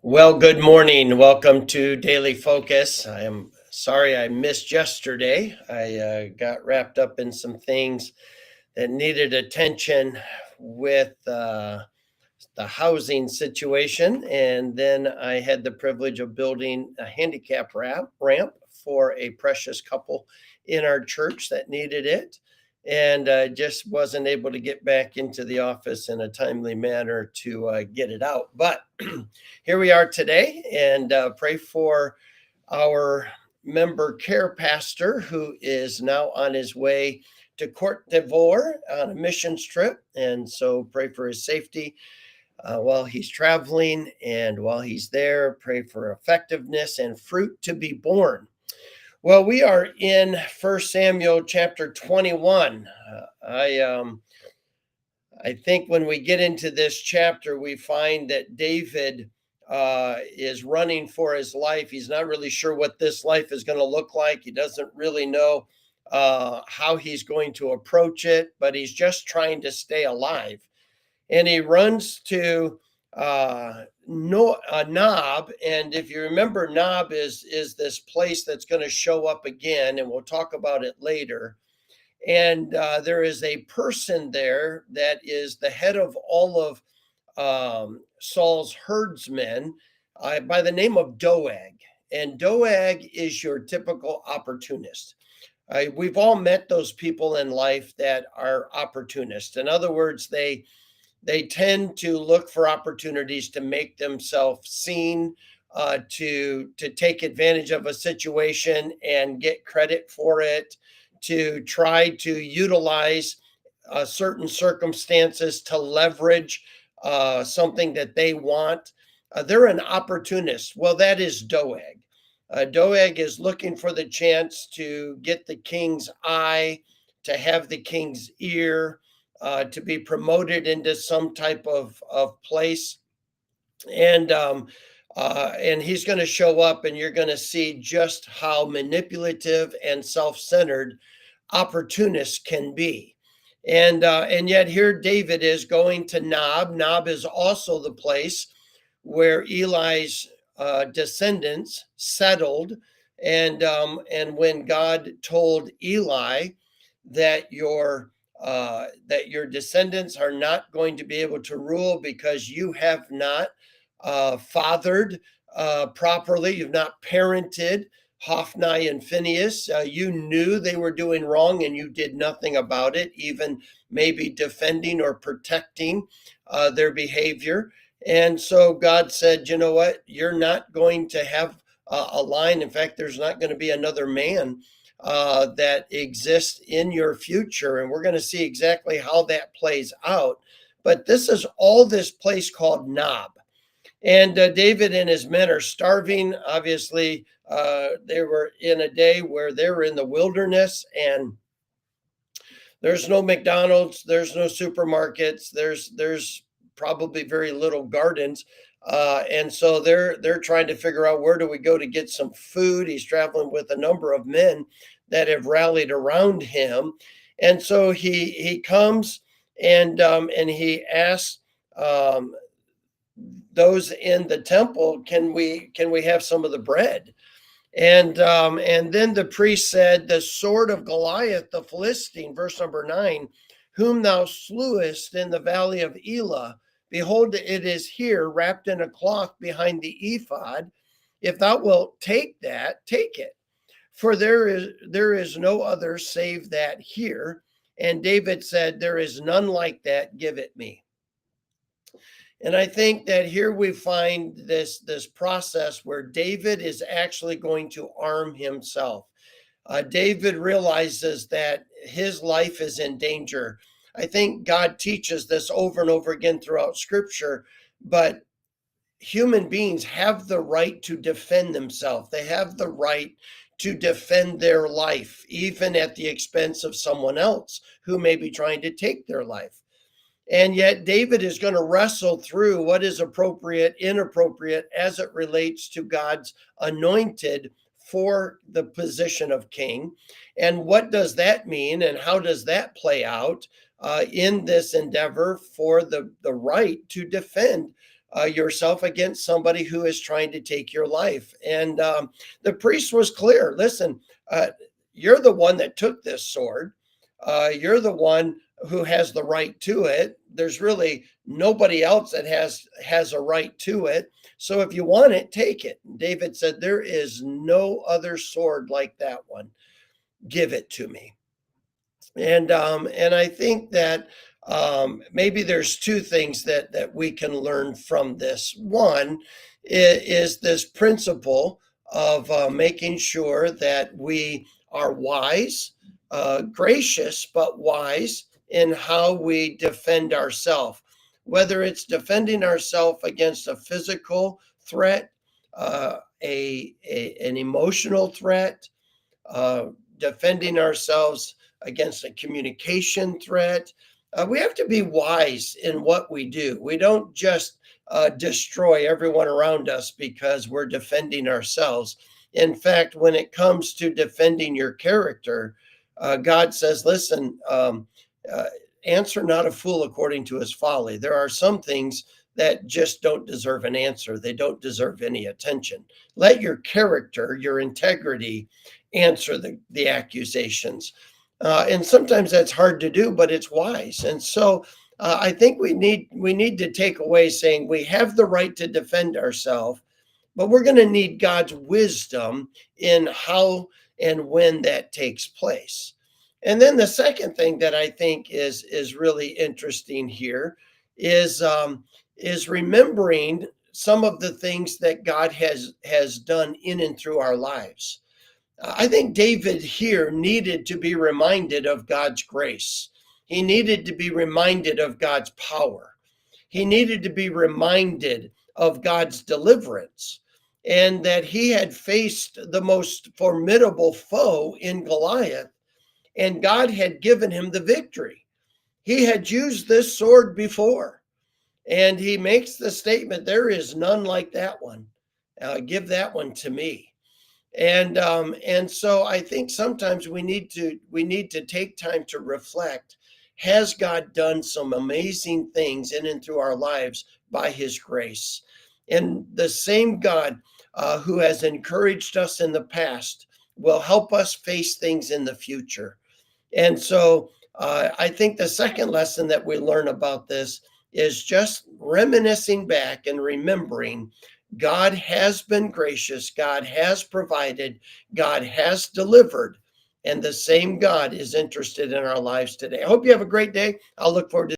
Well, good morning. Welcome to Daily Focus. I am sorry I missed yesterday. I got wrapped up in some things that needed attention with the housing situation. And then I had the privilege of building a handicap ramp for a precious couple in our church that needed it. And just wasn't able to get back into the office in a timely manner to get it out. But here we are today, and pray for our member care pastor who is now on his way to Cote d'Ivoire on a missions trip. And so pray for his safety while he's traveling, and while he's there, pray for effectiveness and fruit to be born. Well, we are in 1 Samuel chapter 21. I think when we get into this chapter, we find that David is running for his life. He's not really sure what this life is going to look like. He doesn't really know how he's going to approach it, but he's just trying to stay alive. And he runs to Nob. And if you remember, Nob is this place that's going to show up again, and we'll talk about it later. And there is a person there that is the head of all of Saul's herdsmen by the name of Doeg. And Doeg is your typical opportunist. We've all met those people in life that are opportunists. In other words, they tend to look for opportunities to make themselves seen, to take advantage of a situation and get credit for it, to try to utilize certain circumstances to leverage something that they want. They're an opportunist. Well, that is Doeg. Doeg is looking for the chance to get the king's eye, to have the king's ear, to be promoted into some type of place. And he's going to show up, and you're going to see just how manipulative and self-centered opportunists can be. And yet here David is going to Nob. Nob is also the place where Eli's descendants settled. And when God told Eli that your descendants are not going to be able to rule because you have not fathered properly, you've not parented Hophni and Phinehas. You knew they were doing wrong and you did nothing about it, even maybe defending or protecting their behavior. And so God said, you know what? You're not going to have a line. In fact, there's not going to be another man that exists in your future. And we're going to see exactly how that plays out. But this is all this place called Nob. And David and his men are starving. Obviously, they were in a day where they were in the wilderness, and there's no McDonald's, there's no supermarkets, there's probably very little gardens. And so they're trying to figure out, where do we go to get some food? He's traveling with a number of men that have rallied around him. And so he comes and he asks those in the temple, can we have some of the bread? And then the priest said, the sword of Goliath the Philistine, verse number 9, whom thou slewest in the valley of Elah, behold, it is here wrapped in a cloth behind the ephod. If thou wilt take that, take it. For there is no other save that here. And David said, there is none like that, give it me. And I think that here we find this process where David is actually going to arm himself. David realizes that his life is in danger. I think God teaches this over and over again throughout Scripture, but human beings have the right to defend themselves. They have the right to defend their life, even at the expense of someone else who may be trying to take their life. And yet David is going to wrestle through what is appropriate, inappropriate, as it relates to God's anointed for the position of king. And what does that mean? And how does that play out in this endeavor for the right to defend yourself against somebody who is trying to take your life. And the priest was clear. Listen, uh, you're the one that took this sword. You're the one who has the right to it. There's really nobody else that has a right to it. So if you want it, take it. David said, "There is no other sword like that one. Give it to me." And I think that maybe there's two things that we can learn from this. One is this principle of making sure that we are wise, gracious, but wise in how we defend ourselves, whether it's defending ourselves against a physical threat, an emotional threat, uh, defending ourselves against a communication threat. We have to be wise in what we do. We don't just destroy everyone around us because we're defending ourselves. In fact, when it comes to defending your character, God says, listen, uh, answer not a fool according to his folly. There are some things that just don't deserve an answer, they don't deserve any attention. Let your character, your integrity, answer the accusations. And sometimes that's hard to do, but it's wise. And so I think we need to take away saying we have the right to defend ourselves, but we're going to need God's wisdom in how and when that takes place. And then the second thing that I think is really interesting here is is remembering some of the things that God has done in and through our lives. I think David here needed to be reminded of God's grace. He needed to be reminded of God's power. He needed to be reminded of God's deliverance and that he had faced the most formidable foe in Goliath, and God had given him the victory. He had used this sword before, and he makes the statement, there is none like that one. Give that one to me. And so I think sometimes we need to take time to reflect. Has God done some amazing things in and through our lives by his grace? And the same God who has encouraged us in the past will help us face things in the future. And so I think the second lesson that we learn about this is just reminiscing back and remembering God has been gracious, God has provided, God has delivered, and the same God is interested in our lives today. I hope you have a great day. I'll look forward to